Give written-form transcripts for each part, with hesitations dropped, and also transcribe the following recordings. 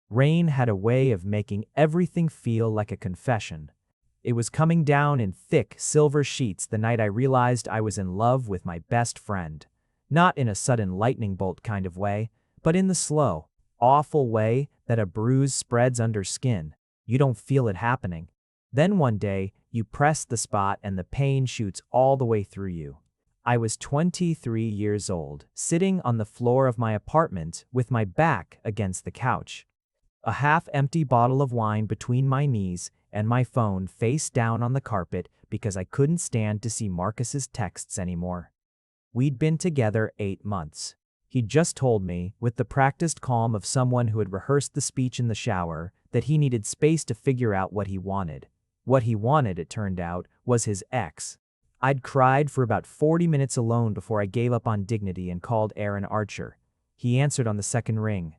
Rain had a way of making everything feel like a confession. It was coming down in thick, silver sheets the night I realized I was in love with my best friend. Not in a sudden lightning bolt kind of way, but in the slow, awful way that a bruise spreads under skin. You don't feel it happening. Then one day, you press the spot and the pain shoots all the way through you. I was 23 years old, sitting on the floor of my apartment with my back against the couch. A half-empty bottle of wine between my knees and my phone face down on the carpet because I couldn't stand to see Marcus's texts anymore. We'd been together 8 months. He'd just told me, with the practiced calm of someone who had rehearsed the speech in the shower, that he needed space to figure out what he wanted. What he wanted, it turned out, was his ex. I'd cried for about 40 minutes alone before I gave up on dignity and called Aaron Archer. He answered on the second ring.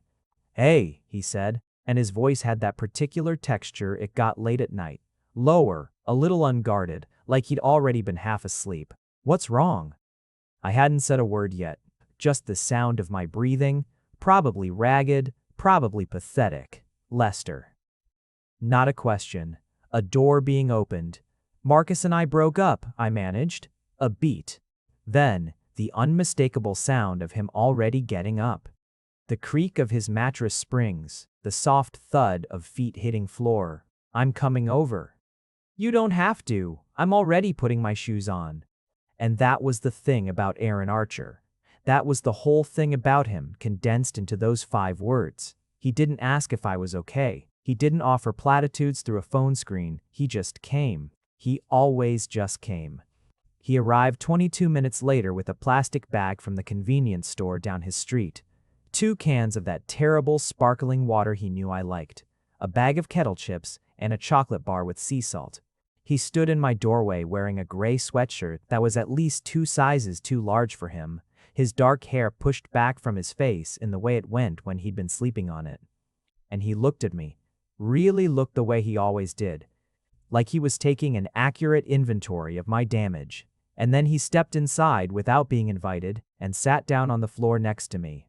"Hey," he said, and his voice had that particular texture it got late at night. Lower, a little unguarded, like he'd already been half asleep. "What's wrong?" I hadn't said a word yet, just the sound of my breathing, probably ragged, probably pathetic. Lester. Not a question. A door being opened. "Marcus and I broke up," I managed. A beat. Then, the unmistakable sound of him already getting up. The creak of his mattress springs, the soft thud of feet hitting floor. "I'm coming over." "You don't have to. I'm already putting my shoes on." And that was the thing about Aaron Archer. That was the whole thing about him, condensed into those 5 words. He didn't ask if I was okay. He didn't offer platitudes through a phone screen. He just came. He always just came. He arrived 22 minutes later with a plastic bag from the convenience store down his street. 2 cans of that terrible sparkling water he knew I liked. A bag of kettle chips and a chocolate bar with sea salt. He stood in my doorway wearing a gray sweatshirt that was at least 2 sizes too large for him, his dark hair pushed back from his face in the way it went when he'd been sleeping on it. And he looked at me, really looked the way he always did, like he was taking an accurate inventory of my damage. And then he stepped inside without being invited and sat down on the floor next to me.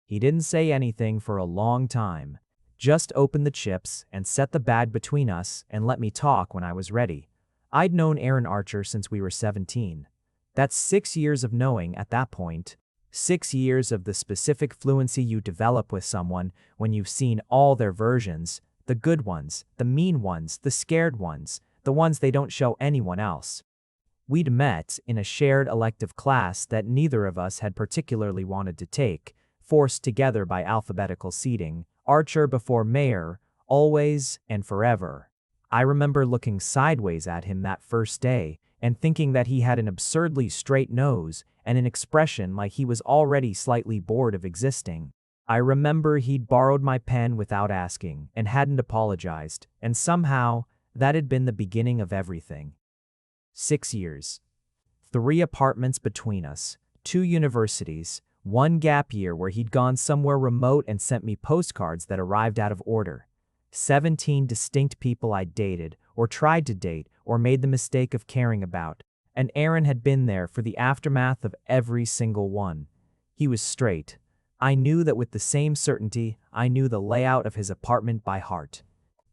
He didn't say anything for a long time. Just opened the chips and set the bag between us and let me talk when I was ready. I'd known Aaron Archer since we were 17. That's 6 years of knowing at that point. 6 years of the specific fluency you develop with someone when you've seen all their versions, the good ones, the mean ones, the scared ones, the ones they don't show anyone else. We'd met in a shared elective class that neither of us had particularly wanted to take, forced together by alphabetical seating. Archer before Mayor, always and forever. I remember looking sideways at him that first day and thinking that he had an absurdly straight nose and an expression like he was already slightly bored of existing. I remember he'd borrowed my pen without asking and hadn't apologized, and somehow that had been the beginning of everything. 6 years. 3 apartments between us, 2 universities, 1 gap year where he'd gone somewhere remote and sent me postcards that arrived out of order. 17 distinct people I'd dated, or tried to date, or made the mistake of caring about. And Aaron had been there for the aftermath of every single one. He was straight. I knew that with the same certainty, I knew the layout of his apartment by heart.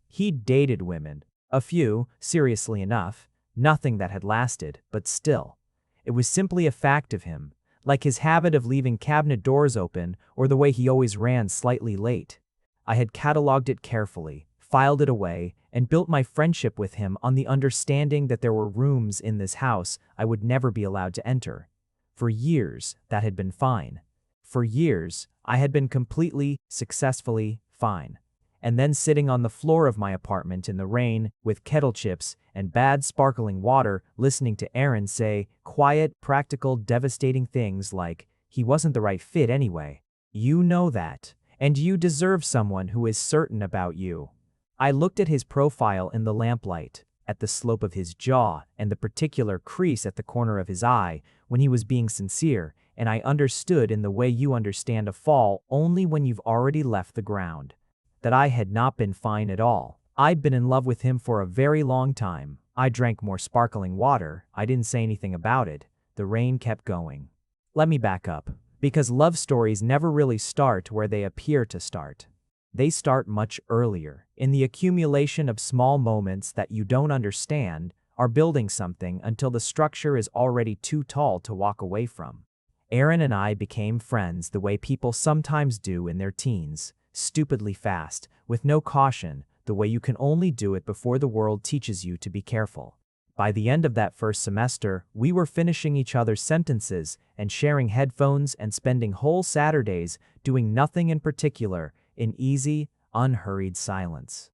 He'd dated women. A few, seriously enough. Nothing that had lasted, but still. It was simply a fact of him. Like his habit of leaving cabinet doors open or the way he always ran slightly late. I had cataloged it carefully, filed it away, and built my friendship with him on the understanding that there were rooms in this house I would never be allowed to enter. For years, that had been fine. For years, I had been completely, successfully fine. And then sitting on the floor of my apartment in the rain with kettle chips and bad sparkling water, listening to Aaron say quiet, practical, devastating things like, "He wasn't the right fit anyway. You know that, and you deserve someone who is certain about you." I looked at his profile in the lamplight, at the slope of his jaw and the particular crease at the corner of his eye when he was being sincere, and I understood in the way you understand a fall only when you've already left the ground. That I had not been fine at all. I'd been in love with him for a very long time. I drank more sparkling water. I didn't say anything about it. The rain kept going. Let me back up, because love stories never really start where they appear to start. They start much earlier, in the accumulation of small moments that you don't understand are building something until the structure is already too tall to walk away from. Aaron and I became friends the way people sometimes do in their teens, stupidly fast, with no caution, the way you can only do it before the world teaches you to be careful. By the end of that first semester, we were finishing each other's sentences and sharing headphones and spending whole Saturdays doing nothing in particular, in easy, unhurried silence.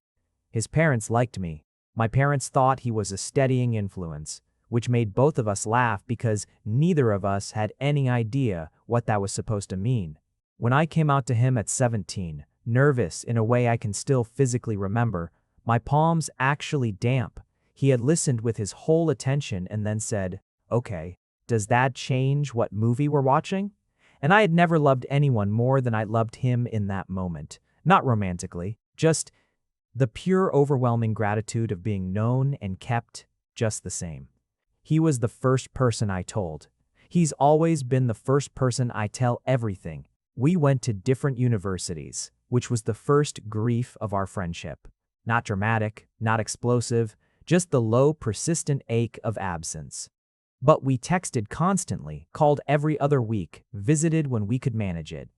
His parents liked me. My parents thought he was a steadying influence, which made both of us laugh because neither of us had any idea what that was supposed to mean. When I came out to him at 17, nervous in a way I can still physically remember, my palms actually damp. He had listened with his whole attention and then said, "Okay, does that change what movie we're watching?" And I had never loved anyone more than I loved him in that moment. Not romantically, just the pure overwhelming gratitude of being known and kept just the same. He was the first person I told. He's always been the first person I tell everything. We went to different universities, which was the first grief of our friendship. Not dramatic, not explosive, just the low, persistent ache of absence. But we texted constantly, called every other week, visited when we could manage it.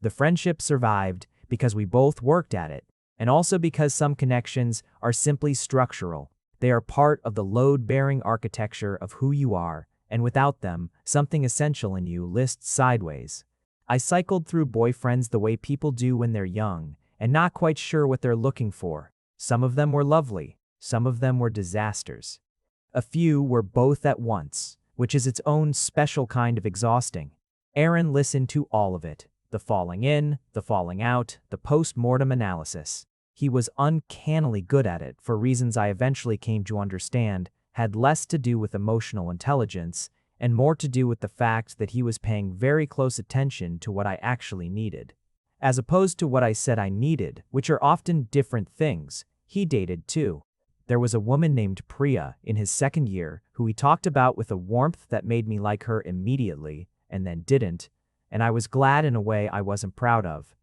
The friendship survived because we both worked at it, and also because some connections are simply structural. They are part of the load-bearing architecture of who you are, and without them, something essential in you lists sideways. I cycled through boyfriends the way people do when they're young, and not quite sure what they're looking for. Some of them were lovely, some of them were disasters. A few were both at once, which is its own special kind of exhausting. Aaron listened to all of it, the falling in, the falling out, the post-mortem analysis. He was uncannily good at it for reasons I eventually came to understand had less to do with emotional intelligence and more to do with the fact that he was paying very close attention to what I actually needed. As opposed to what I said I needed, which are often different things, he dated too. There was a woman named Priya in his second year who he talked about with a warmth that made me like her immediately, and then didn't, and I was glad in a way I wasn't proud of.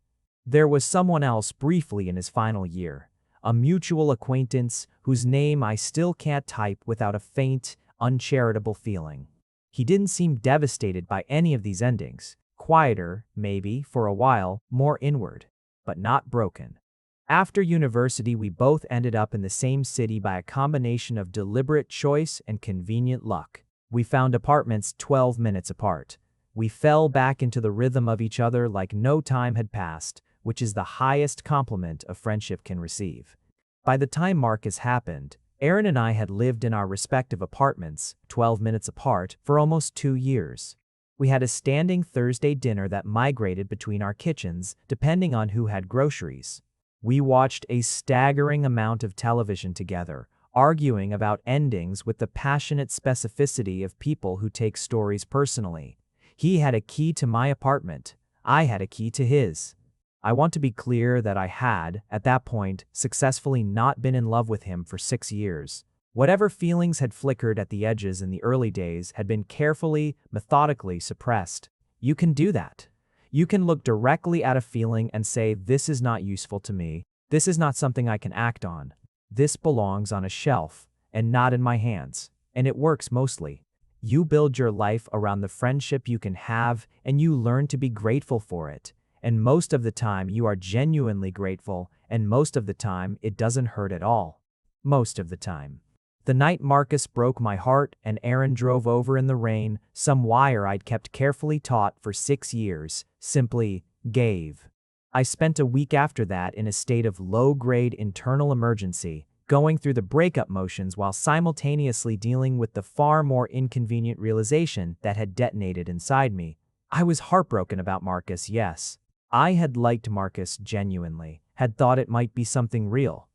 There was someone else briefly in his final year, a mutual acquaintance whose name I still can't type without a faint, uncharitable feeling. He didn't seem devastated by any of these endings. Quieter, maybe, for a while, more inward, but not broken. After university, we both ended up in the same city by a combination of deliberate choice and convenient luck. We found apartments 12 minutes apart. We fell back into the rhythm of each other like no time had passed, which is the highest compliment a friendship can receive. By the time Marcus happened, Aaron and I had lived in our respective apartments, 12 minutes apart, for almost 2 years. We had a standing Thursday dinner that migrated between our kitchens, depending on who had groceries. We watched a staggering amount of television together, arguing about endings with the passionate specificity of people who take stories personally. He had a key to my apartment. I had a key to his. I want to be clear that I had, at that point, successfully not been in love with him for 6 years. Whatever feelings had flickered at the edges in the early days had been carefully, methodically suppressed. You can do that. You can look directly at a feeling and say, this is not useful to me. This is not something I can act on. This belongs on a shelf, and not in my hands. And it works mostly. You build your life around the friendship you can have, and you learn to be grateful for it. And most of the time you are genuinely grateful, and most of the time it doesn't hurt at all. Most of the time. The night Marcus broke my heart and Aaron drove over in the rain, some wire I'd kept carefully taut for 6 years, simply gave. I spent a week after that in a state of low-grade internal emergency, going through the breakup motions while simultaneously dealing with the far more inconvenient realization that had detonated inside me. I was heartbroken about Marcus, yes. I had liked Marcus genuinely, had thought it might be something real.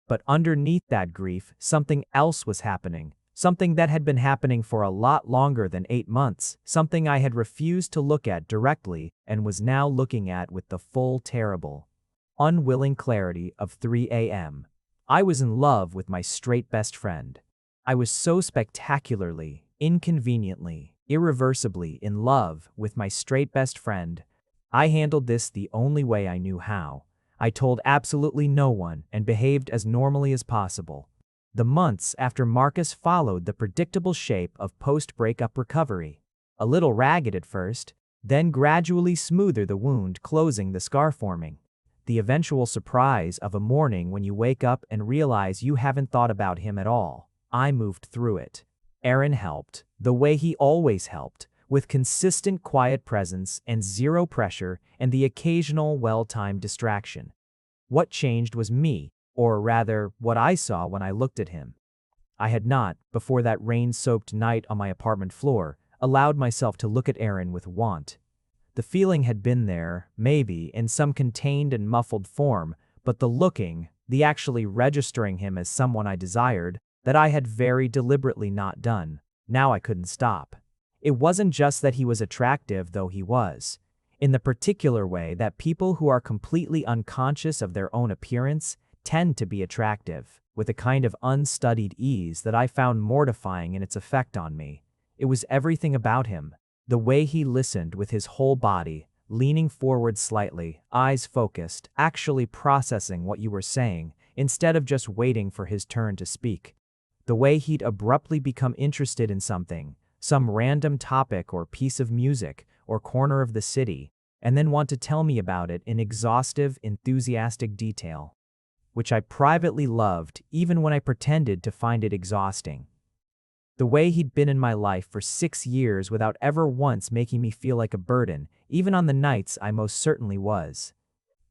But underneath that grief, something else was happening, something that had been happening for a lot longer than 8 months, something I had refused to look at directly and was now looking at with the full, terrible, unwilling clarity of 3 a.m. I was in love with my straight best friend. I was so spectacularly, inconveniently, irreversibly in love with my straight best friend. I handled this the only way I knew how. I told absolutely no one and behaved as normally as possible. The months after Marcus followed the predictable shape of post-breakup recovery. A little ragged at first, then gradually smoother the wound closing the scar forming. The eventual surprise of a morning when you wake up and realize you haven't thought about him at all. I moved through it. Aaron helped, the way he always helped, with consistent quiet presence and zero pressure and the occasional well-timed distraction. What changed was me, or rather, what I saw when I looked at him. I had not, before that rain-soaked night on my apartment floor, allowed myself to look at Aaron with want. The feeling had been there, maybe, in some contained and muffled form, but the looking, the actually registering him as someone I desired, that I had very deliberately not done. Now I couldn't stop. It wasn't just that he was attractive, though he was. In the particular way that people who are completely unconscious of their own appearance tend to be attractive, with a kind of unstudied ease that I found mortifying in its effect on me. It was everything about him. The way he listened with his whole body, leaning forward slightly, eyes focused, actually processing what you were saying, instead of just waiting for his turn to speak. The way he'd abruptly become interested in something, some random topic or piece of music or corner of the city, and then want to tell me about it in exhaustive, enthusiastic detail, which I privately loved even when I pretended to find it exhausting. The way he'd been in my life for 6 years without ever once making me feel like a burden, even on the nights I most certainly was.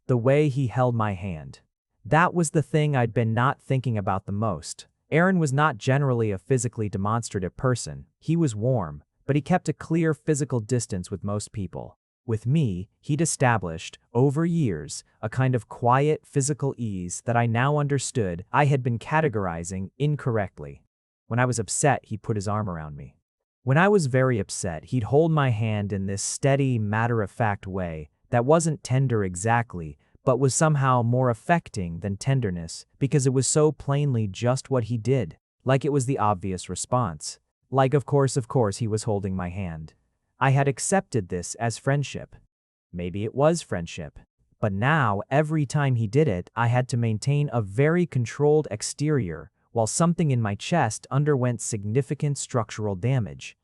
The way he held my hand. That was the thing I'd been not thinking about the most. Aaron was not generally a physically demonstrative person. He was warm, but he kept a clear physical distance with most people. With me, he'd established, over years, a kind of quiet physical ease that I now understood I had been categorizing incorrectly. When I was upset, he'd put his arm around me. When I was very upset, he'd hold my hand in this steady, matter-of-fact way that wasn't tender exactly, but was somehow more affecting than tenderness because it was so plainly just what he did, like it was the obvious response. Like, of course, he was holding my hand. I had accepted this as friendship. Maybe it was friendship. But now, every time he did it, I had to maintain a very controlled exterior, while something in my chest underwent significant structural damage.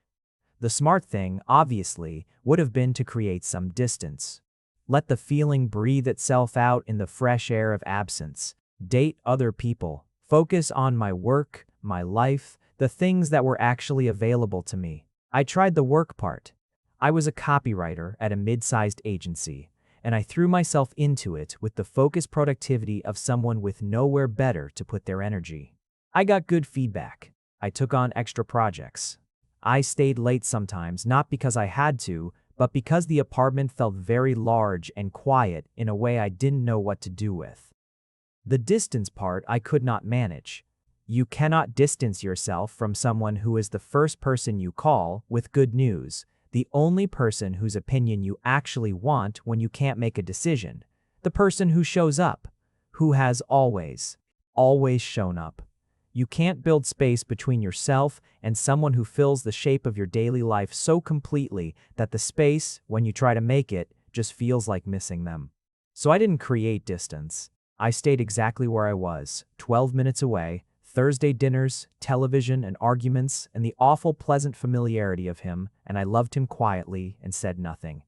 The smart thing, obviously, would have been to create some distance. Let the feeling breathe itself out in the fresh air of absence. Date other people. Focus on my work, my life, the things that were actually available to me. I tried the work part. I was a copywriter at a mid-sized agency, and I threw myself into it with the focused productivity of someone with nowhere better to put their energy. I got good feedback. I took on extra projects. I stayed late sometimes, not because I had to, but because the apartment felt very large and quiet in a way I didn't know what to do with. The distance part I could not manage. You cannot distance yourself from someone who is the first person you call with good news, the only person whose opinion you actually want when you can't make a decision, the person who shows up, who has always shown up. You can't build space between yourself and someone who fills the shape of your daily life so completely that the space, when you try to make it, just feels like missing them. So I didn't create distance. I stayed exactly where I was, 12 minutes away, Thursday dinners, television and arguments, and the awful pleasant familiarity of him, and I loved him quietly and said nothing.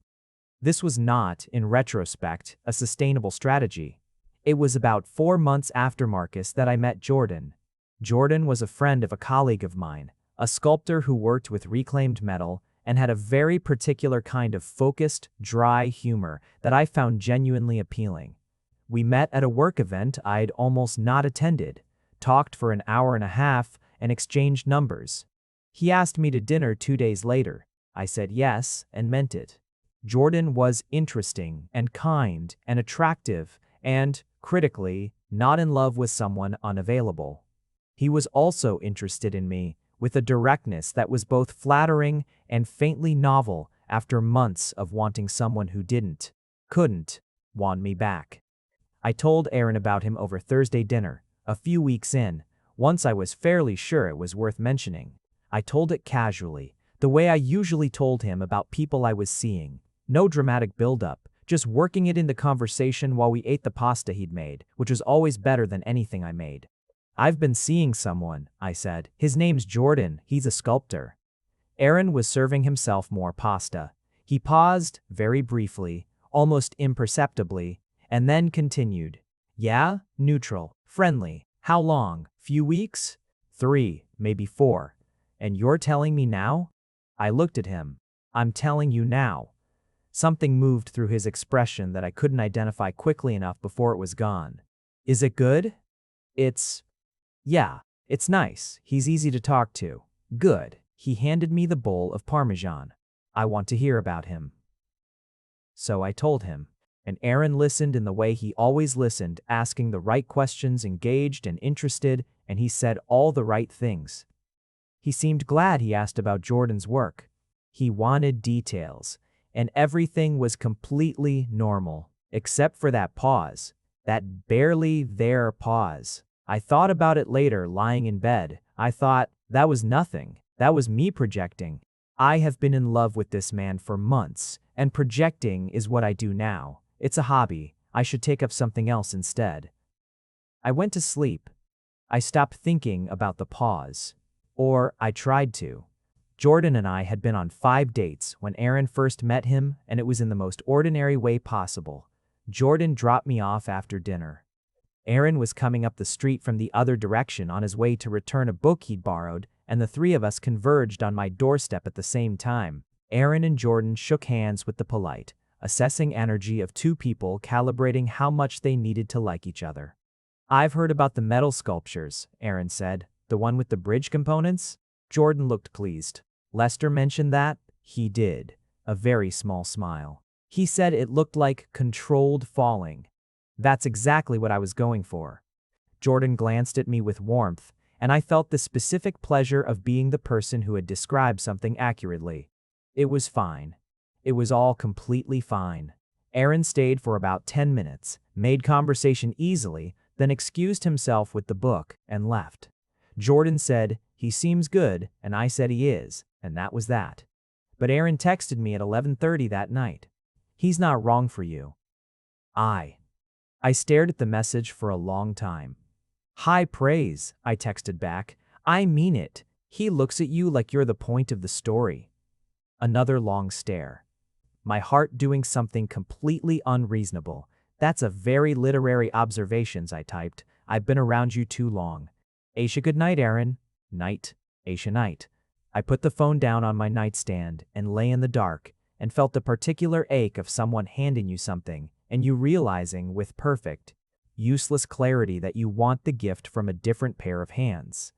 This was not, in retrospect, a sustainable strategy. It was about 4 months after Marcus that I met Jordan. Jordan was a friend of a colleague of mine, a sculptor who worked with reclaimed metal and had a very particular kind of focused, dry humor that I found genuinely appealing. We met at a work event I'd almost not attended, talked for an hour and a half, and exchanged numbers. He asked me to dinner 2 days later. I said yes and meant it. Jordan was interesting and kind and attractive and, critically, not in love with someone unavailable. He was also interested in me, with a directness that was both flattering and faintly novel after months of wanting someone who couldn't, want me back. I told Aaron about him over Thursday dinner, a few weeks in, once I was fairly sure it was worth mentioning. I told it casually, the way I usually told him about people I was seeing. No dramatic build-up, just working it into conversation while we ate the pasta he'd made, which was always better than anything I made. I've been seeing someone, I said. His name's Jordan, he's a sculptor. Aaron was serving himself more pasta. He paused, very briefly, almost imperceptibly, and then continued. Yeah, neutral, friendly. How long? Few weeks? 3, maybe 4. And you're telling me now? I looked at him. I'm telling you now. Something moved through his expression that I couldn't identify quickly enough before it was gone. Is it good? Yeah, it's nice. He's easy to talk to. Good. He handed me the bowl of Parmesan. I want to hear about him. So I told him, and Aaron listened in the way he always listened, asking the right questions, engaged and interested, and he said all the right things. He seemed glad he asked about Jordan's work. He wanted details, and everything was completely normal, except for that pause, that barely there pause. I thought about it later, lying in bed. I thought, that was nothing. That was me projecting. I have been in love with this man for months, and projecting is what I do now. It's a hobby. I should take up something else instead. I went to sleep. I stopped thinking about the pause. Or I tried to. Jordan and I had been on 5 dates when Aaron first met him, and it was in the most ordinary way possible. Jordan dropped me off after dinner. Aaron was coming up the street from the other direction on his way to return a book he'd borrowed, and the 3 of us converged on my doorstep at the same time. Aaron and Jordan shook hands with the polite, assessing energy of 2 people calibrating how much they needed to like each other. I've heard about the metal sculptures, Aaron said. The one with the bridge components? Jordan looked pleased. Lester mentioned that? He did. A very small smile. He said it looked like controlled falling. That's exactly what I was going for. Jordan glanced at me with warmth, and I felt the specific pleasure of being the person who had described something accurately. It was fine. It was all completely fine. Aaron stayed for about 10 minutes, made conversation easily, then excused himself with the book and left. Jordan said, he seems good, and I said he is, and that was that. But Aaron texted me at 11:30 that night. He's not wrong for you. I stared at the message for a long time. High praise, I texted back. I mean it. He looks at you like you're the point of the story. Another long stare. My heart doing something completely unreasonable. That's a very literary observations, I typed. I've been around you too long. Aisha, good night, Aaron. Night. Aisha, night. I put the phone down on my nightstand and lay in the dark and felt the particular ache of someone handing you something and you realizing with perfect, useless clarity that you want the gift from a different pair of hands.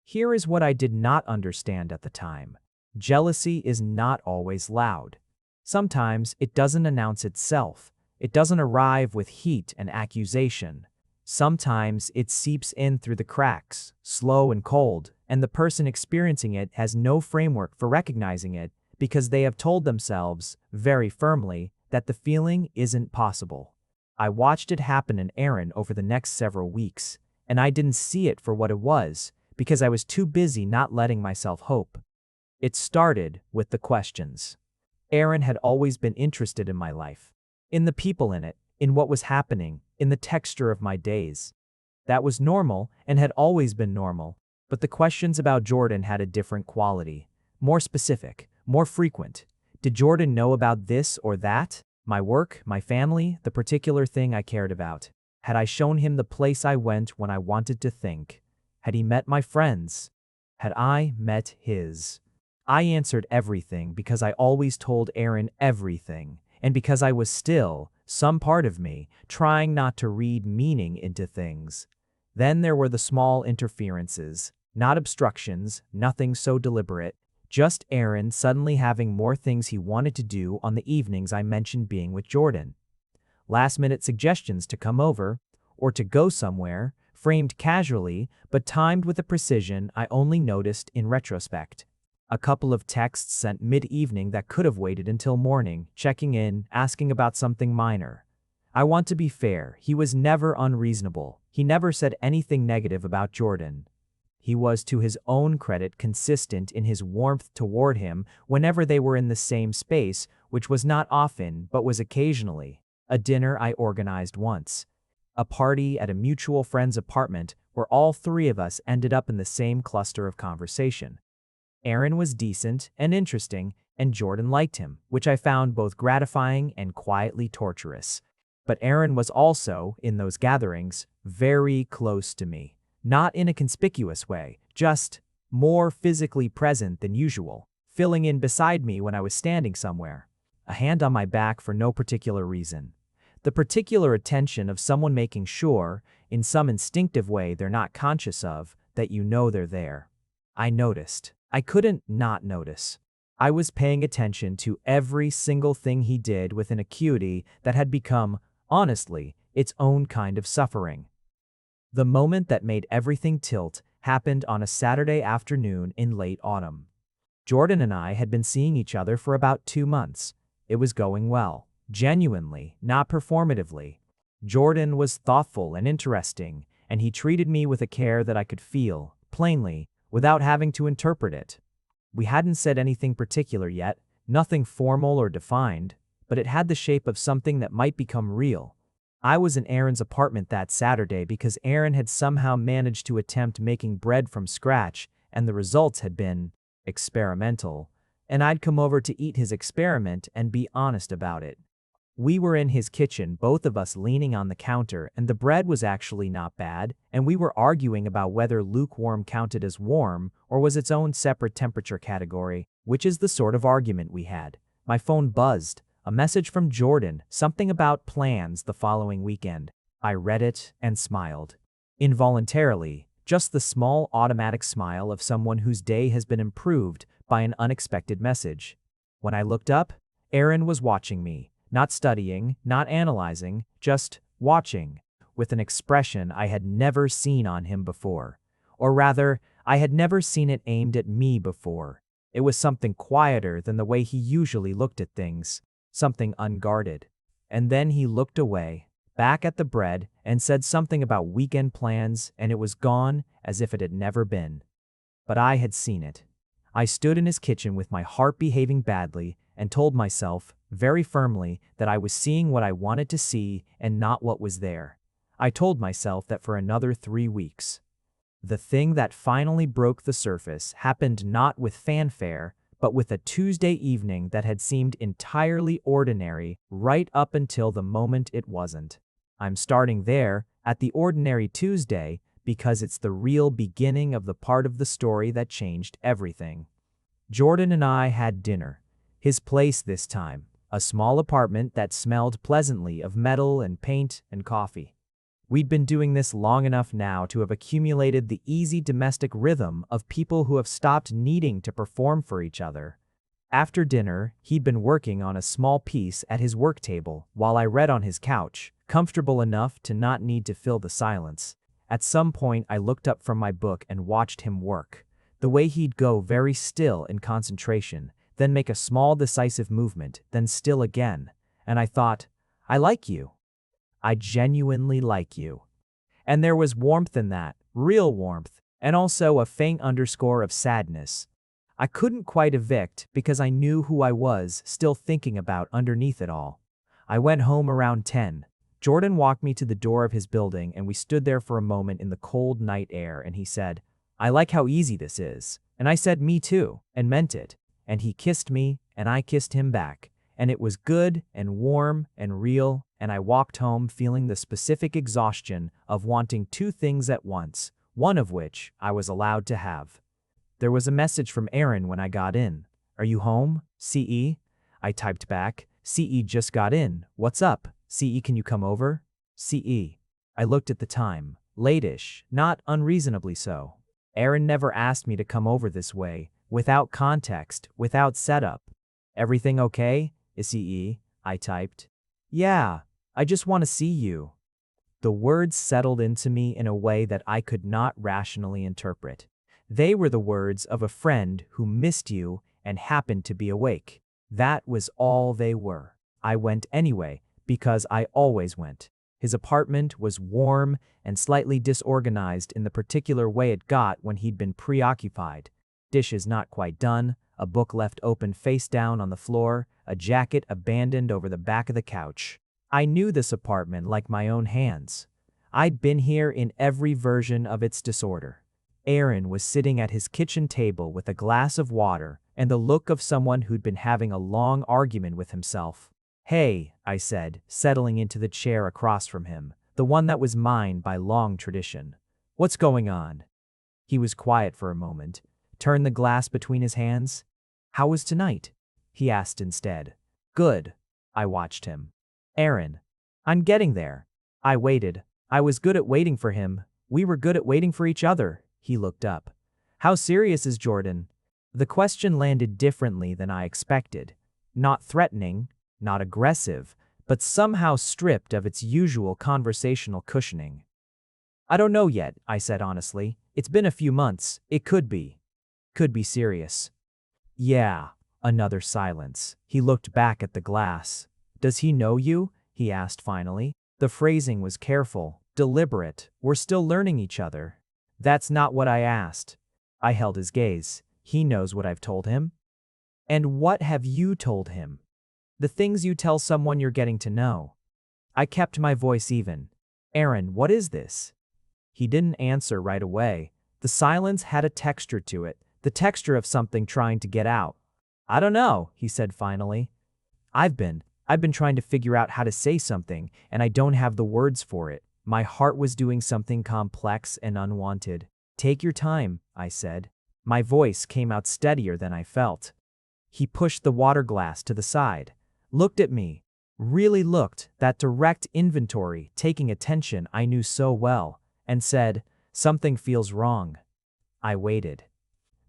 Here is what I did not understand at the time. Jealousy is not always loud. Sometimes it doesn't announce itself. It doesn't arrive with heat and accusation. Sometimes it seeps in through the cracks, slow and cold, and the person experiencing it has no framework for recognizing it because they have told themselves, very firmly, that the feeling isn't possible. I watched it happen in Aaron over the next several weeks, and I didn't see it for what it was because I was too busy not letting myself hope. It started with the questions. Aaron had always been interested in my life, in the people in it, in what was happening, in the texture of my days. That was normal and had always been normal, but the questions about Jordan had a different quality, more specific, more frequent. Did Jordan know about this or that? My work, my family, the particular thing I cared about. Had I shown him the place I went when I wanted to think? Had he met my friends? Had I met his? I answered everything because I always told Aaron everything, and because I was still, some part of me, trying not to read meaning into things. Then there were the small interferences, not obstructions, nothing so deliberate, just Aaron suddenly having more things he wanted to do on the evenings I mentioned being with Jordan. Last-minute suggestions to come over, or to go somewhere, framed casually, but timed with a precision I only noticed in retrospect. A couple of texts sent mid-evening that could have waited until morning, checking in, asking about something minor. I want to be fair, he was never unreasonable. He never said anything negative about Jordan. He was, to his own credit, consistent in his warmth toward him whenever they were in the same space, which was not often but was occasionally, a dinner I organized once, a party at a mutual friend's apartment where all three of us ended up in the same cluster of conversation. Aaron was decent and interesting, and Jordan liked him, which I found both gratifying and quietly torturous. But Aaron was also, in those gatherings, very close to me. Not in a conspicuous way, just more physically present than usual, filling in beside me when I was standing somewhere, a hand on my back for no particular reason. The particular attention of someone making sure, in some instinctive way they're not conscious of, that you know they're there. I noticed. I couldn't not notice. I was paying attention to every single thing he did with an acuity that had become, honestly, its own kind of suffering. The moment that made everything tilt happened on a Saturday afternoon in late autumn. Jordan and I had been seeing each other for about 2 months. It was going well. Genuinely, not performatively. Jordan was thoughtful and interesting, and he treated me with a care that I could feel, plainly, without having to interpret it. We hadn't said anything particular yet, nothing formal or defined, but it had the shape of something that might become real. I was in Aaron's apartment that Saturday because Aaron had somehow managed to attempt making bread from scratch, and the results had been experimental, and I'd come over to eat his experiment and be honest about it. We were in his kitchen, both of us leaning on the counter, and the bread was actually not bad, and we were arguing about whether lukewarm counted as warm or was its own separate temperature category, which is the sort of argument we had. My phone buzzed, a message from Jordan, something about plans the following weekend. I read it and smiled. Involuntarily, just the small automatic smile of someone whose day has been improved by an unexpected message. When I looked up, Aaron was watching me. Not studying, not analyzing, just watching, with an expression I had never seen on him before. Or rather, I had never seen it aimed at me before. It was something quieter than the way he usually looked at things, something unguarded. And then he looked away, back at the bread, and said something about weekend plans, and it was gone as if it had never been. But I had seen it. I stood in his kitchen with my heart behaving badly and told myself, very firmly, that I was seeing what I wanted to see and not what was there. I told myself that for another 3 weeks. The thing that finally broke the surface happened not with fanfare, but with a Tuesday evening that had seemed entirely ordinary right up until the moment it wasn't. I'm starting there, at the ordinary Tuesday, because it's the real beginning of the part of the story that changed everything. Jordan and I had dinner. His place this time, a small apartment that smelled pleasantly of metal and paint and coffee. We'd been doing this long enough now to have accumulated the easy domestic rhythm of people who have stopped needing to perform for each other. After dinner, he'd been working on a small piece at his work table while I read on his couch, comfortable enough to not need to fill the silence. At some point, I looked up from my book and watched him work. The way he'd go very still in concentration, then make a small decisive movement, then still again. And I thought, I like you. I genuinely like you. And there was warmth in that, real warmth, and also a faint underscore of sadness. I couldn't quite evict because I knew who I was still thinking about underneath it all. I went home around 10. Jordan walked me to the door of his building and we stood there for a moment in the cold night air and he said, I like how easy this is. And I said, me too, and meant it. And he kissed me, and I kissed him back, and it was good and warm and real, and I walked home feeling the specific exhaustion of wanting 2 things at once, one of which I was allowed to have. There was a message from Aaron when I got in. Are you home, CE? I typed back, CE just got in, what's up? CE, can you come over? CE. I looked at the time, late-ish, not unreasonably so. Aaron never asked me to come over this way, without context, without setup. Everything okay? CE, I typed. Yeah, I just want to see you. The words settled into me in a way that I could not rationally interpret. They were the words of a friend who missed you and happened to be awake. That was all they were. I went anyway, because I always went. His apartment was warm and slightly disorganized in the particular way it got when he'd been preoccupied. Dishes not quite done, a book left open face down on the floor, a jacket abandoned over the back of the couch. I knew this apartment like my own hands. I'd been here in every version of its disorder. Aaron was sitting at his kitchen table with a glass of water and the look of someone who'd been having a long argument with himself. "Hey," I said, settling into the chair across from him, the one that was mine by long tradition. "What's going on?" He was quiet for a moment, turned the glass between his hands. "How was tonight?" he asked instead. "Good." I watched him. "Aaron." "I'm getting there." I waited. I was good at waiting for him. We were good at waiting for each other. He looked up. "How serious is Jordan?" The question landed differently than I expected. Not threatening, not aggressive, but somehow stripped of its usual conversational cushioning. "I don't know yet," I said honestly. "It's been a few months. It could be. Could be serious." "Yeah." Another silence. He looked back at the glass. "Does he know you?" he asked finally. The phrasing was careful, deliberate. "We're still learning each other." "That's not what I asked." I held his gaze. "He knows what I've told him?" "And what have you told him?" "The things you tell someone you're getting to know." I kept my voice even. "Aaron, what is this?" He didn't answer right away. The silence had a texture to it, the texture of something trying to get out. "I don't know," he said finally. I've been trying to figure out how to say something, and I don't have the words for it. My heart was doing something complex and unwanted. "Take your time," I said. My voice came out steadier than I felt. He pushed the water glass to the side, looked at me, really looked, that direct inventory, taking attention I knew so well, and said, "Something feels wrong." I waited.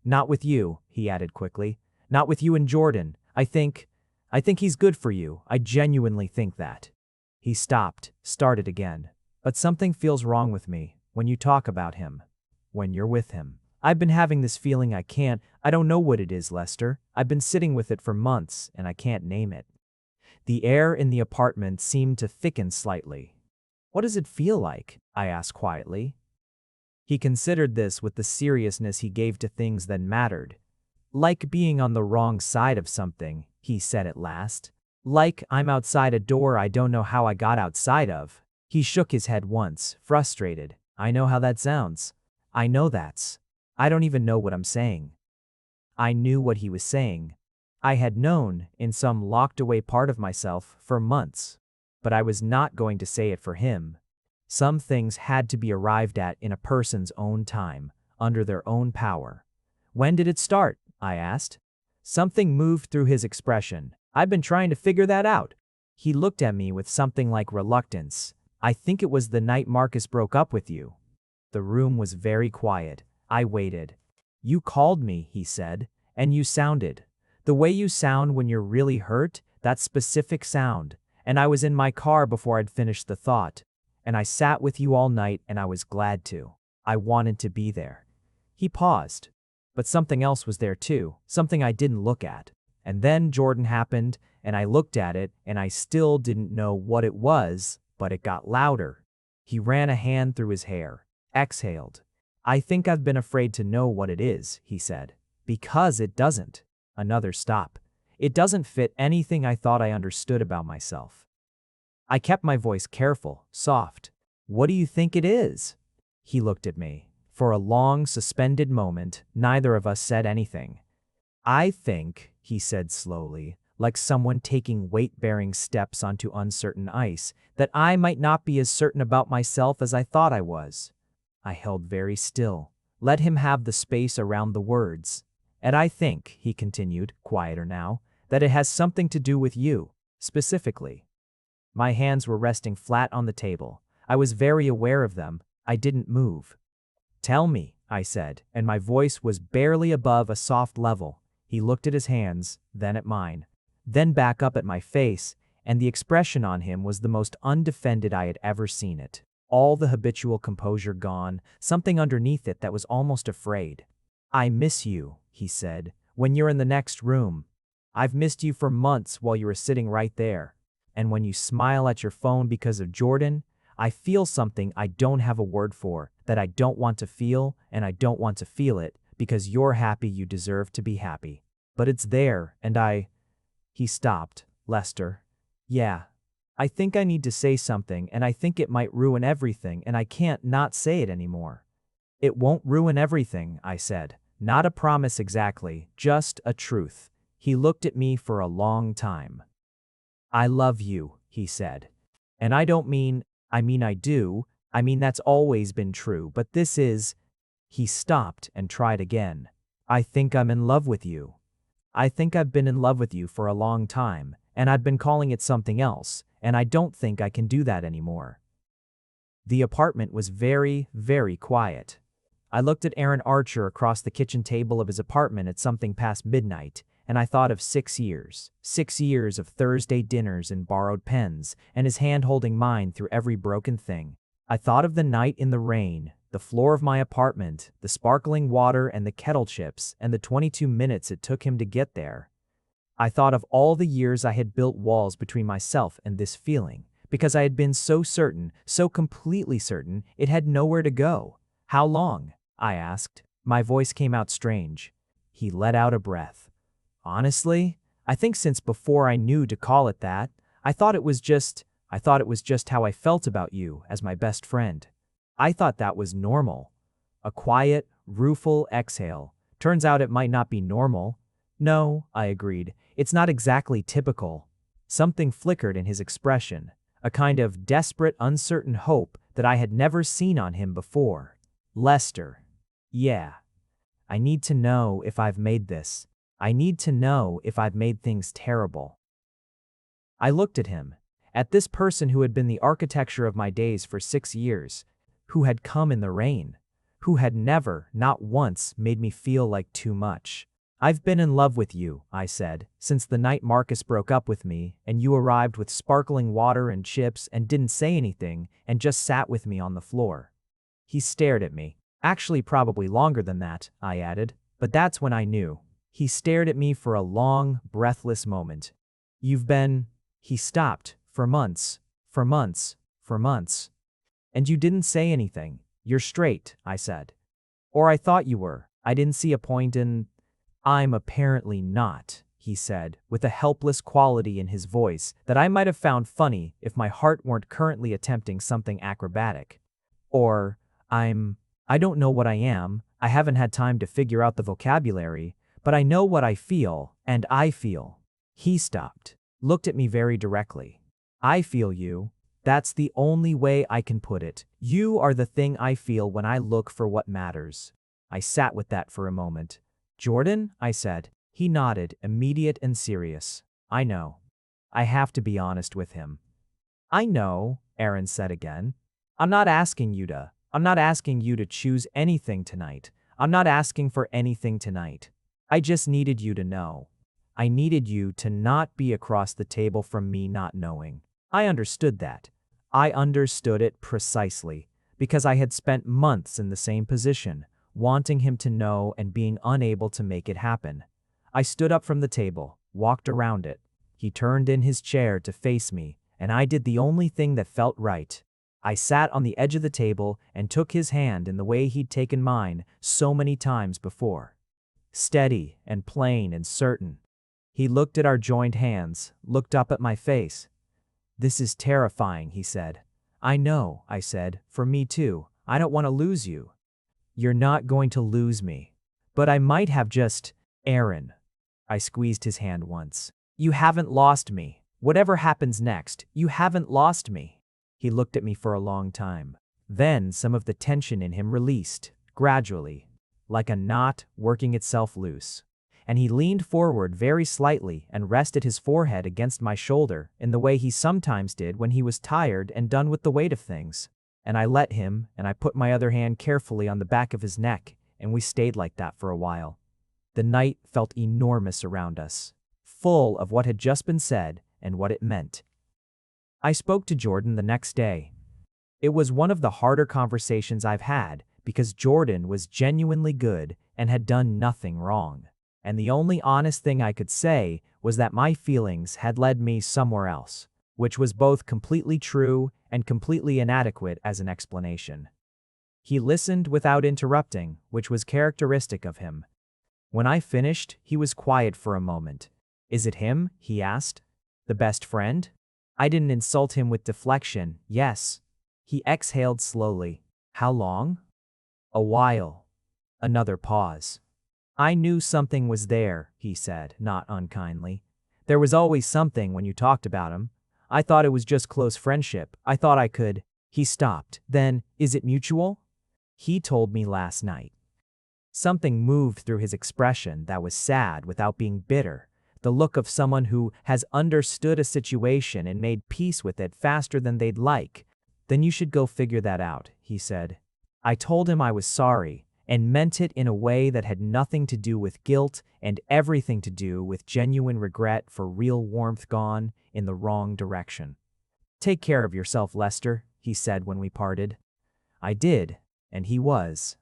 "Not with you," he added quickly. "Not with you and Jordan. I think he's good for you. I genuinely think that." He stopped, started again. "But something feels wrong with me when you talk about him. When you're with him. I've been having this feeling I don't know what it is, Lester. I've been sitting with it for months, and I can't name it." The air in the apartment seemed to thicken slightly. "What does it feel like?" I asked quietly. He considered this with the seriousness he gave to things that mattered. "Like being on the wrong side of something," he said at last. "Like I'm outside a door I don't know how I got outside of." He shook his head once, frustrated. "I know how that sounds. I know that's. I don't even know what I'm saying." I knew what he was saying. I had known, in some locked-away part of myself, for months. But I was not going to say it for him. Some things had to be arrived at in a person's own time, under their own power. "When did it start?" I asked. Something moved through his expression. "I've been trying to figure that out." He looked at me with something like reluctance. "I think it was the night Marcus broke up with you." The room was very quiet. I waited. "You called me," he said, "and you sounded. The way you sound when you're really hurt, that specific sound. And I was in my car before I'd finished the thought. And I sat with you all night and I was glad to. I wanted to be there." He paused. "But something else was there too, something I didn't look at. And then Jordan happened, and I looked at it, and I still didn't know what it was, but it got louder." He ran a hand through his hair, exhaled. "I think I've been afraid to know what it is," he said. "Because it doesn't." Another stop. "It doesn't fit anything I thought I understood about myself." I kept my voice careful, soft. "What do you think it is?" He looked at me. For a long, suspended moment, neither of us said anything. "I think," he said slowly, like someone taking weight-bearing steps onto uncertain ice, "that I might not be as certain about myself as I thought I was." I held very still, let him have the space around the words. "And I think," he continued, quieter now, "that it has something to do with you, specifically." My hands were resting flat on the table. I was very aware of them. I didn't move. "Tell me," I said, and my voice was barely above a soft level. He looked at his hands, then at mine, then back up at my face, and the expression on him was the most undefended I had ever seen it. All the habitual composure gone, something underneath it that was almost afraid. "I miss you," he said, "when you're in the next room. I've missed you for months while you were sitting right there. And when you smile at your phone because of Jordan, I feel something I don't have a word for, that I don't want to feel, and I don't want to feel it, because you're happy you deserve to be happy." But it's there, and He stopped. Lester. Yeah. I think I need to say something, and I think it might ruin everything, and I can't not say it anymore. It won't ruin everything, I said. Not a promise exactly, just a truth. He looked at me for a long time. I love you, he said. And I don't mean, I do. I mean, that's always been true, but this is. He stopped and tried again. I think I'm in love with you. I think I've been in love with you for a long time, and I've been calling it something else, and I don't think I can do that anymore. The apartment was very, very quiet. I looked at Aaron Archer across the kitchen table of his apartment at something past midnight, and I thought of 6 years. 6 years of Thursday dinners and borrowed pens, and his hand holding mine through every broken thing. I thought of the night in the rain, the floor of my apartment, the sparkling water and the kettle chips, and the 22 minutes it took him to get there. I thought of all the years I had built walls between myself and this feeling, because I had been so certain, so completely certain, it had nowhere to go. How long? I asked. My voice came out strange. He let out a breath. Honestly, I think since before I knew to call it that, I thought it was just how I felt about you as my best friend. I thought that was normal. A quiet, rueful exhale. Turns out it might not be normal. No, I agreed. It's not exactly typical. Something flickered in his expression, a kind of desperate, uncertain hope that I had never seen on him before. Lester. Yeah. I need to know if I've made this. I need to know if I've made things terrible. I looked at him, at this person who had been the architecture of my days for 6 years, who had come in the rain, who had never, not once, made me feel like too much. I've been in love with you, I said, since the night Marcus broke up with me and you arrived with sparkling water and chips and didn't say anything and just sat with me on the floor. He stared at me. Actually, probably longer than that, I added, but that's when I knew. He stared at me for a long, breathless moment. You've been. He stopped. For months. For months. For months. And you didn't say anything. You're straight, I said. Or I thought you were. I didn't see a point in. I'm apparently not, he said, with a helpless quality in his voice that I might have found funny if my heart weren't currently attempting something acrobatic. Or, I don't know what I am, I haven't had time to figure out the vocabulary, but I know what I feel, and I feel. He stopped, looked at me very directly. I feel you. That's the only way I can put it. You are the thing I feel when I look for what matters. I sat with that for a moment. Jordan, I said. He nodded, immediate and serious. I know. I have to be honest with him. I know, Aaron said again. I'm not asking you to choose anything tonight. I'm not asking for anything tonight. I just needed you to know. I needed you to not be across the table from me not knowing. I understood that. I understood it precisely, because I had spent months in the same position, wanting him to know and being unable to make it happen. I stood up from the table, walked around it. He turned in his chair to face me, and I did the only thing that felt right. I sat on the edge of the table and took his hand in the way he'd taken mine so many times before. Steady and plain and certain. He looked at our joined hands, looked up at my face. This is terrifying, he said. I know, I said, for me too. I don't want to lose you. You're not going to lose me. But I might have just. Aaron. I squeezed his hand once. You haven't lost me. Whatever happens next, you haven't lost me. He looked at me for a long time. Then some of the tension in him released, gradually, like a knot working itself loose. And he leaned forward very slightly and rested his forehead against my shoulder in the way he sometimes did when he was tired and done with the weight of things. And I let him, and I put my other hand carefully on the back of his neck, and we stayed like that for a while. The night felt enormous around us, full of what had just been said and what it meant. I spoke to Jordan the next day. It was one of the harder conversations I've had because Jordan was genuinely good and had done nothing wrong. And the only honest thing I could say was that my feelings had led me somewhere else, which was both completely true and completely inadequate as an explanation. He listened without interrupting, which was characteristic of him. When I finished, he was quiet for a moment. Is it him? He asked. The best friend? I didn't insult him with deflection. Yes. He exhaled slowly. How long? A while. Another pause. I knew something was there, he said, not unkindly. There was always something when you talked about him. I thought it was just close friendship. I thought I could. He stopped. Then, is it mutual? He told me last night. Something moved through his expression that was sad without being bitter, the look of someone who has understood a situation and made peace with it faster than they'd like. Then you should go figure that out, he said. I told him I was sorry, and meant it in a way that had nothing to do with guilt and everything to do with genuine regret for real warmth gone in the wrong direction. Take care of yourself, Lester, he said when we parted. I did, and he was.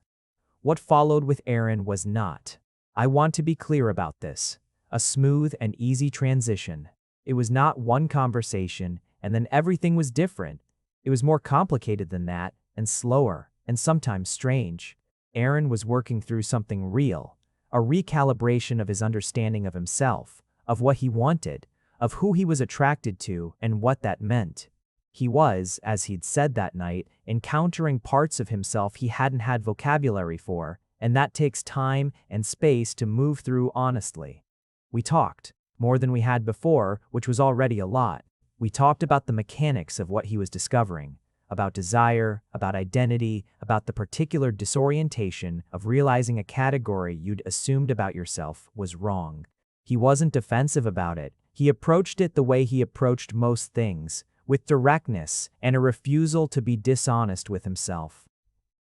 What followed with Aaron was not. I want to be clear about this. A smooth and easy transition. It was not one conversation, and then everything was different. It was more complicated than that, and slower, and sometimes strange. Aaron was working through something real, a recalibration of his understanding of himself, of what he wanted, of who he was attracted to, and what that meant. He was, as he'd said that night, encountering parts of himself he hadn't had vocabulary for, and that takes time and space to move through honestly. We talked, more than we had before, which was already a lot. We talked about the mechanics of what he was discovering, about desire, about identity, about the particular disorientation of realizing a category you'd assumed about yourself was wrong. He wasn't defensive about it. He approached it the way he approached most things, with directness and a refusal to be dishonest with himself.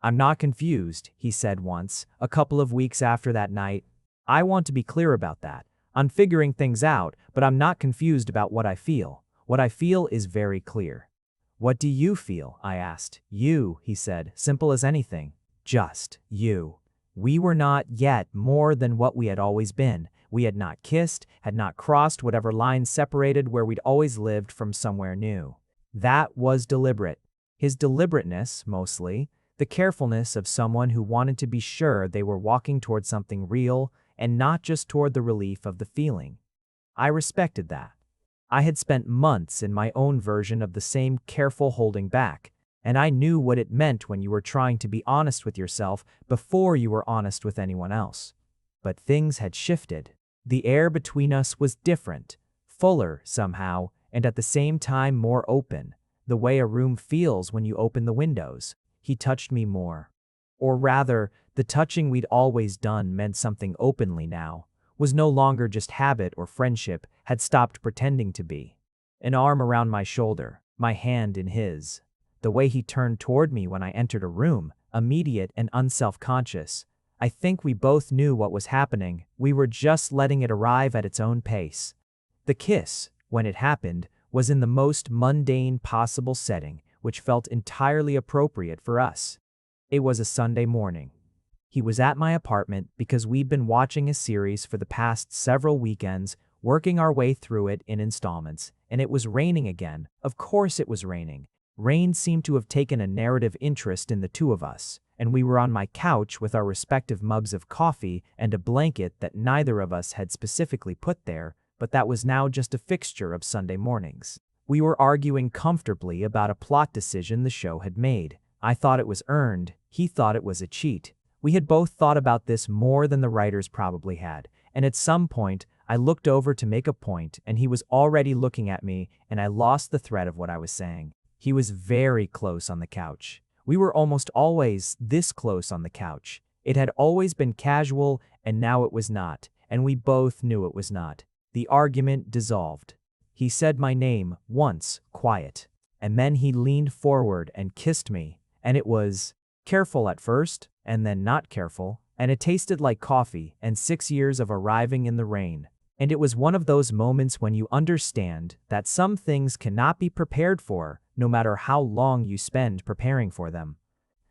I'm not confused, he said once, a couple of weeks after that night. I want to be clear about that. I'm figuring things out, but I'm not confused about what I feel. What I feel is very clear. What do you feel? I asked. You, he said, simple as anything. Just you. We were not yet more than what we had always been. We had not kissed, had not crossed whatever lines separated where we'd always lived from somewhere new. That was deliberate. His deliberateness, mostly, the carefulness of someone who wanted to be sure they were walking toward something real and not just toward the relief of the feeling. I respected that. I had spent months in my own version of the same careful holding back, and I knew what it meant when you were trying to be honest with yourself before you were honest with anyone else. But things had shifted. The air between us was different, fuller somehow, and at the same time more open, the way a room feels when you open the windows. He touched me more. Or rather, the touching we'd always done meant something openly now, was no longer just habit or friendship, had stopped pretending to be. An arm around my shoulder, my hand in his. The way he turned toward me when I entered a room, immediate and unself-conscious. I think we both knew what was happening. We were just letting it arrive at its own pace. The kiss, when it happened, was in the most mundane possible setting, which felt entirely appropriate for us. It was a Sunday morning. He was at my apartment because we'd been watching a series for the past several weekends, working our way through it in installments, and it was raining again. Of course it was raining. Rain seemed to have taken a narrative interest in the two of us, and we were on my couch with our respective mugs of coffee and a blanket that neither of us had specifically put there, but that was now just a fixture of Sunday mornings. We were arguing comfortably about a plot decision the show had made. I thought it was earned, he thought it was a cheat. We had both thought about this more than the writers probably had, and at some point, I looked over to make a point and he was already looking at me and I lost the thread of what I was saying. He was very close on the couch. We were almost always this close on the couch. It had always been casual and now it was not, and we both knew it was not. The argument dissolved. He said my name once, quiet, and then he leaned forward and kissed me, and it was careful at first, and then not careful, and it tasted like coffee and 6 years of arriving in the rain. And it was one of those moments when you understand that some things cannot be prepared for, no matter how long you spend preparing for them.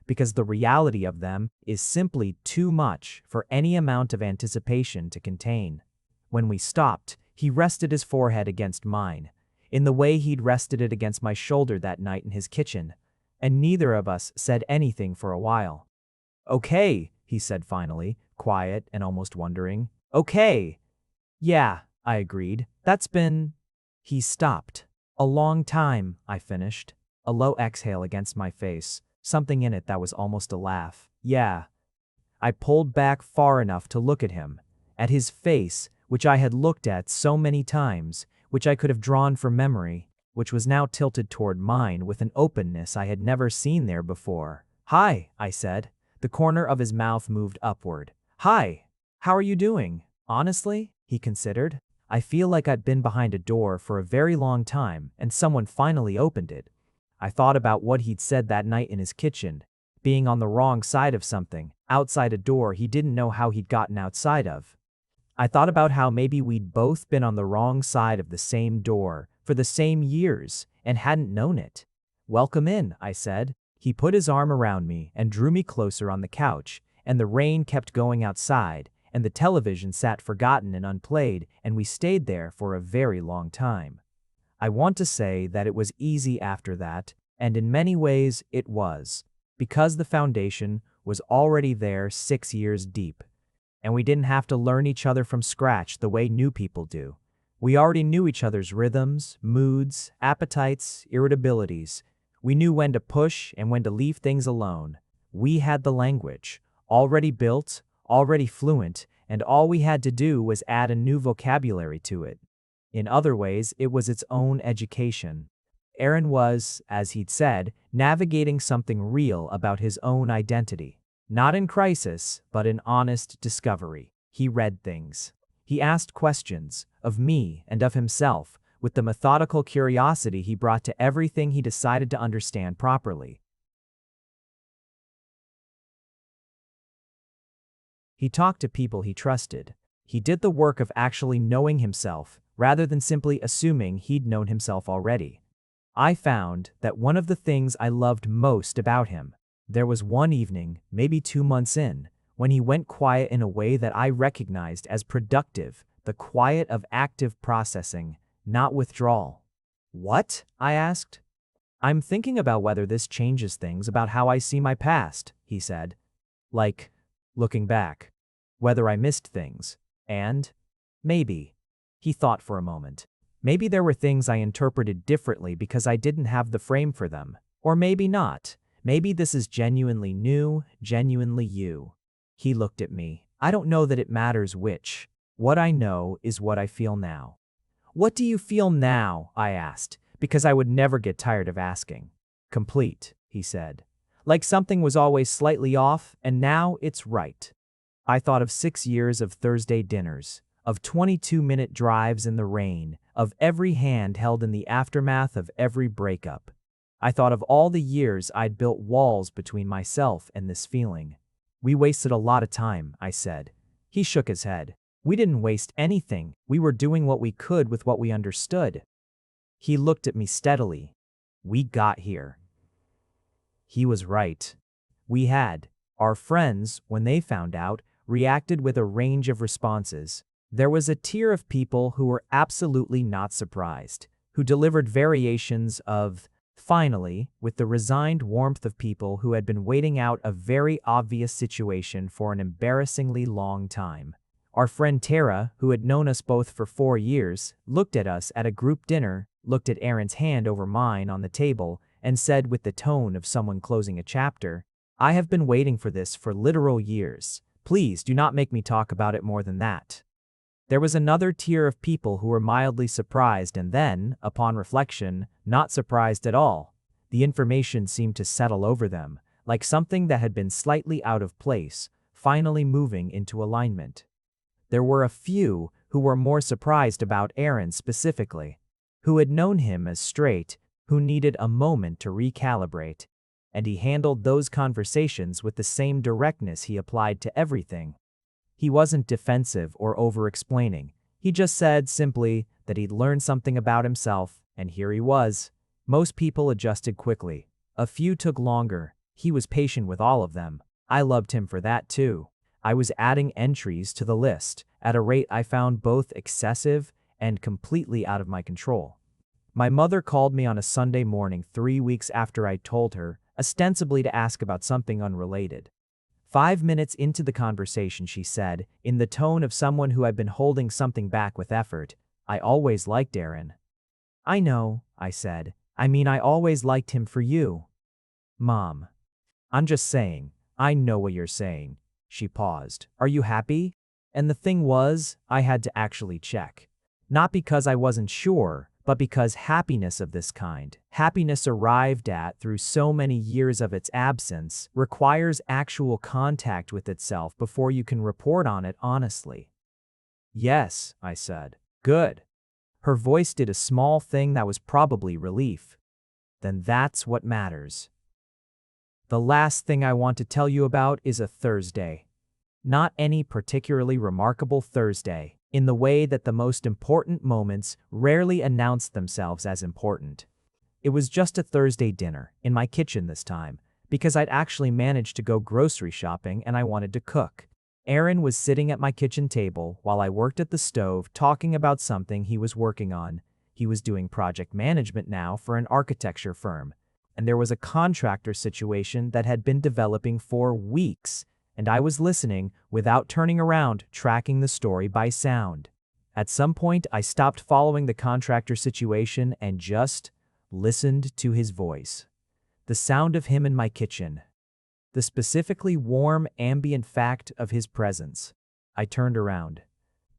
Because the reality of them is simply too much for any amount of anticipation to contain. When we stopped, he rested his forehead against mine, in the way he'd rested it against my shoulder that night in his kitchen, and neither of us said anything for a while. Okay, he said finally, quiet and almost wondering. Okay. Yeah, I agreed. That's been. He stopped. A long time, I finished. A low exhale against my face, something in it that was almost a laugh. Yeah. I pulled back far enough to look at his face, which I had looked at so many times, which I could have drawn from memory, which was now tilted toward mine with an openness I had never seen there before. Hi, I said. The corner of his mouth moved upward. Hi, how are you doing? Honestly, he considered. I feel like I'd been behind a door for a very long time and someone finally opened it. I thought about what he'd said that night in his kitchen, being on the wrong side of something, outside a door he didn't know how he'd gotten outside of. I thought about how maybe we'd both been on the wrong side of the same door for the same years and hadn't known it. Welcome in, I said. He put his arm around me and drew me closer on the couch, and the rain kept going outside, and the television sat forgotten and unplayed, and we stayed there for a very long time. I want to say that it was easy after that, and in many ways it was, because the foundation was already there 6 years deep. And we didn't have to learn each other from scratch the way new people do. We already knew each other's rhythms, moods, appetites, irritabilities. We knew when to push and when to leave things alone. We had the language, already built, already fluent, and all we had to do was add a new vocabulary to it. In other ways, it was its own education. Aaron was, as he'd said, navigating something real about his own identity. Not in crisis, but in honest discovery. He read things. He asked questions, of me and of himself, with the methodical curiosity he brought to everything he decided to understand properly. He talked to people he trusted. He did the work of actually knowing himself, rather than simply assuming he'd known himself already. I found that one of the things I loved most about him. There was one evening, maybe 2 months in, when he went quiet in a way that I recognized as productive, the quiet of active processing, not withdrawal. What? I asked. I'm thinking about whether this changes things about how I see my past, he said. Like, looking back. Whether I missed things. And, maybe. He thought for a moment. Maybe there were things I interpreted differently because I didn't have the frame for them. Or maybe not. Maybe this is genuinely new, genuinely you. He looked at me. I don't know that it matters which. What I know is what I feel now. What do you feel now? I asked, because I would never get tired of asking. Complete, he said. Like something was always slightly off, and now it's right. I thought of 6 years of Thursday dinners, of 22-minute drives in the rain, of every hand held in the aftermath of every breakup. I thought of all the years I'd built walls between myself and this feeling. We wasted a lot of time, I said. He shook his head. We didn't waste anything. We were doing what we could with what we understood. He looked at me steadily. We got here. He was right. We had. Our friends, when they found out, reacted with a range of responses. There was a tier of people who were absolutely not surprised, who delivered variations of finally, with the resigned warmth of people who had been waiting out a very obvious situation for an embarrassingly long time. Our friend Tara, who had known us both for 4 years, looked at us at a group dinner, looked at Aaron's hand over mine on the table, and said with the tone of someone closing a chapter, I have been waiting for this for literal years. Please do not make me talk about it more than that. There was another tier of people who were mildly surprised and then, upon reflection, not surprised at all. The information seemed to settle over them, like something that had been slightly out of place, finally moving into alignment. There were a few who were more surprised about Aaron specifically, who had known him as straight, who needed a moment to recalibrate, and he handled those conversations with the same directness he applied to everything. He wasn't defensive or over-explaining. He just said simply that he'd learned something about himself, and here he was. Most people adjusted quickly. A few took longer. He was patient with all of them. I loved him for that too. I was adding entries to the list at a rate I found both excessive and completely out of my control. My mother called me on a Sunday morning 3 weeks after I told her, ostensibly to ask about something unrelated. 5 minutes into the conversation, she said, in the tone of someone who had been holding something back with effort, "I always liked Aaron." "I know," I said. "I mean, I always liked him for you." "Mom." "I'm just saying. I know what you're saying." She paused. "Are you happy?" And the thing was, I had to actually check. Not because I wasn't sure, but because happiness of this kind, happiness arrived at through so many years of its absence, requires actual contact with itself before you can report on it honestly. "Yes," I said. "Good." Her voice did a small thing that was probably relief. "Then that's what matters." The last thing I want to tell you about is a Thursday. Not any particularly remarkable Thursday, in the way that the most important moments rarely announce themselves as important. It was just a Thursday dinner, in my kitchen this time, because I'd actually managed to go grocery shopping and I wanted to cook. Aaron was sitting at my kitchen table while I worked at the stove talking about something he was working on. He was doing project management now for an architecture firm, and there was a contractor situation that had been developing for weeks, and I was listening without turning around, tracking the story by sound. At some point, I stopped following the contractor situation and just listened to his voice. The sound of him in my kitchen. The specifically warm, ambient fact of his presence. I turned around.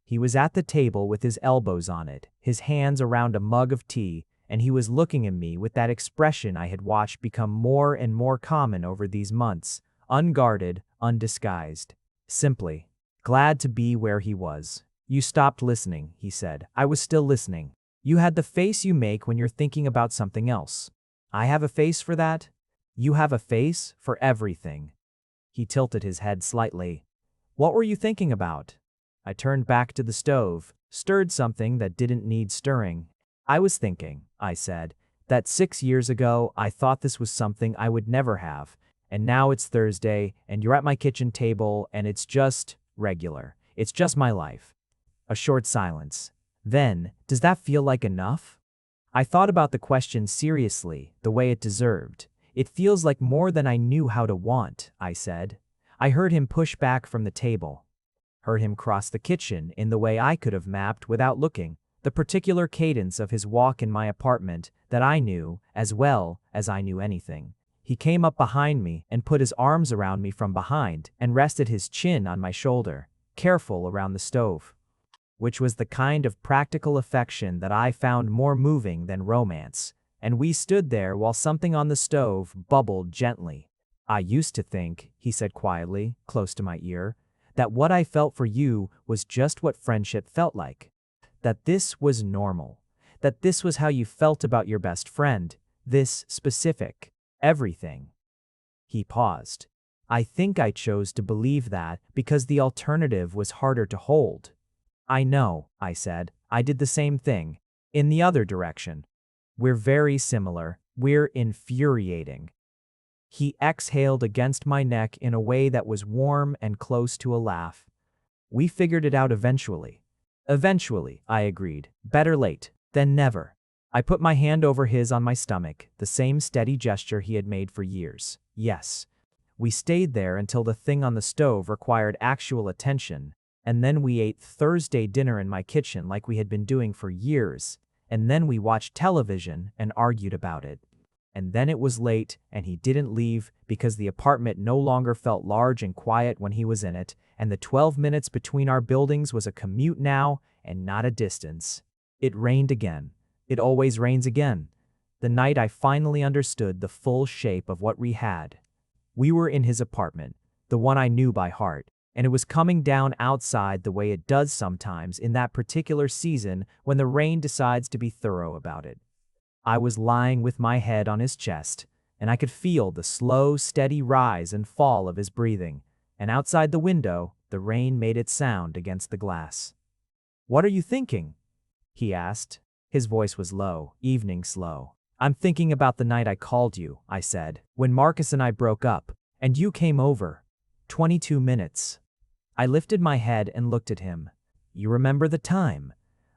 He was at the table with his elbows on it, his hands around a mug of tea, and he was looking at me with that expression I had watched become more and more common over these months, unguarded, undisguised. Simply glad to be where he was. "You stopped listening," he said. "I was still listening. You had the face you make when you're thinking about something else. I have a face for that. You have a face for everything." He tilted his head slightly. "What were you thinking about?" I turned back to the stove, stirred something that didn't need stirring. "I was thinking," I said, "that 6 years ago I thought this was something I would never have, and now it's Thursday, and you're at my kitchen table, and it's just regular. It's just my life." A short silence. Then, "Does that feel like enough?" I thought about the question seriously, the way it deserved. "It feels like more than I knew how to want," I said. I heard him push back from the table. Heard him cross the kitchen in the way I could have mapped without looking, the particular cadence of his walk in my apartment that I knew as well as I knew anything. He came up behind me and put his arms around me from behind and rested his chin on my shoulder, careful around the stove. Which was the kind of practical affection that I found more moving than romance, and we stood there while something on the stove bubbled gently. "I used to think," he said quietly, close to my ear, "that what I felt for you was just what friendship felt like. That this was normal. That this was how you felt about your best friend. This specific everything." He paused. I think I chose to believe that because the alternative was harder to hold. "I know," I said. "I did the same thing. In the other direction. We're very similar. We're infuriating." He exhaled against my neck in a way that was warm and close to a laugh. "We figured it out eventually." "Eventually," I agreed. "Better late than never." I put my hand over his on my stomach, the same steady gesture he had made for years. "Yes." We stayed there until the thing on the stove required actual attention, and then we ate Thursday dinner in my kitchen like we had been doing for years, and then we watched television and argued about it. And then it was late, and he didn't leave because the apartment no longer felt large and quiet when he was in it, and the 12 minutes between our buildings was a commute now and not a distance. It rained again. It always rains again. The night I finally understood the full shape of what we had. We were in his apartment, the one I knew by heart, and it was coming down outside the way it does sometimes in that particular season when the rain decides to be thorough about it. I was lying with my head on his chest, and I could feel the slow, steady rise and fall of his breathing, and outside the window, the rain made its sound against the glass. "What are you thinking?" he asked. His voice was low, evening slow. "I'm thinking about the night I called you," I said, "when Marcus and I broke up, and you came over. 22 minutes. I lifted my head and looked at him. "You remember the time?"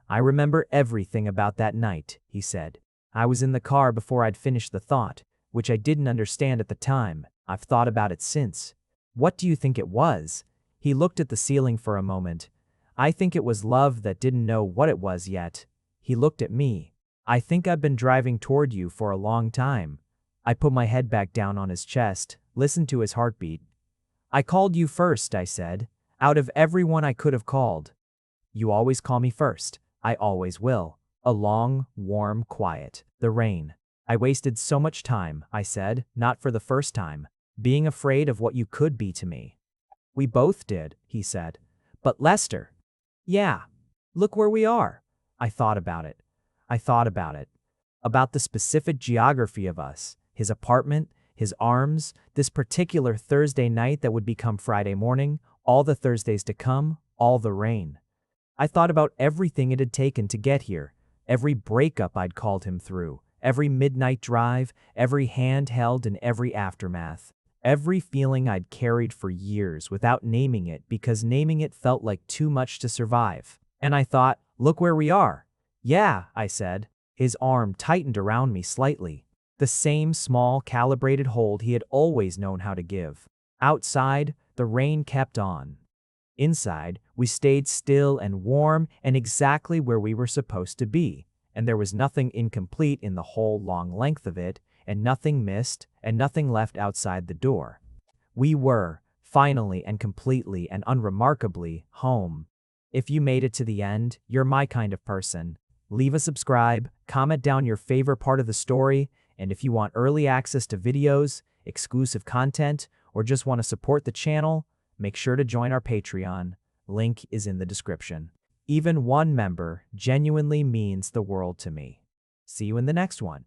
"I remember everything about that night," he said. I was in the car before I'd finished the thought, which I didn't understand at the time. I've thought about it since. What do you think it was? He looked at the ceiling for a moment. I think it was love that didn't know what it was yet. He looked at me. I think I've been driving toward you for a long time. I put my head back down on his chest, listened to his heartbeat. I called you first, I said. Out of everyone I could have called. You always call me first. I always will. A long, warm quiet. The rain. I wasted so much time, I said, not for the first time, being afraid of what you could be to me. We both did, he said. But Lester. Yeah. Look where we are. I thought about it. I thought about it. About the specific geography of us, his apartment, his arms, this particular Thursday night that would become Friday morning, all the Thursdays to come, all the rain. I thought about everything it had taken to get here, every breakup I'd called him through, every midnight drive, every hand held and every aftermath, every feeling I'd carried for years without naming it because naming it felt like too much to survive. And I thought, look where we are. Yeah, I said. His arm tightened around me slightly. The same small, calibrated hold he had always known how to give. Outside, the rain kept on. Inside, we stayed still and warm and exactly where we were supposed to be, and there was nothing incomplete in the whole long length of it, and nothing missed, and nothing left outside the door. We were, finally and completely and unremarkably, home. If you made it to the end, you're my kind of person. Leave a subscribe, comment down your favorite part of the story, and if you want early access to videos, exclusive content, or just want to support the channel, make sure to join our Patreon. Link is in the description. Even one member genuinely means the world to me. See you in the next one.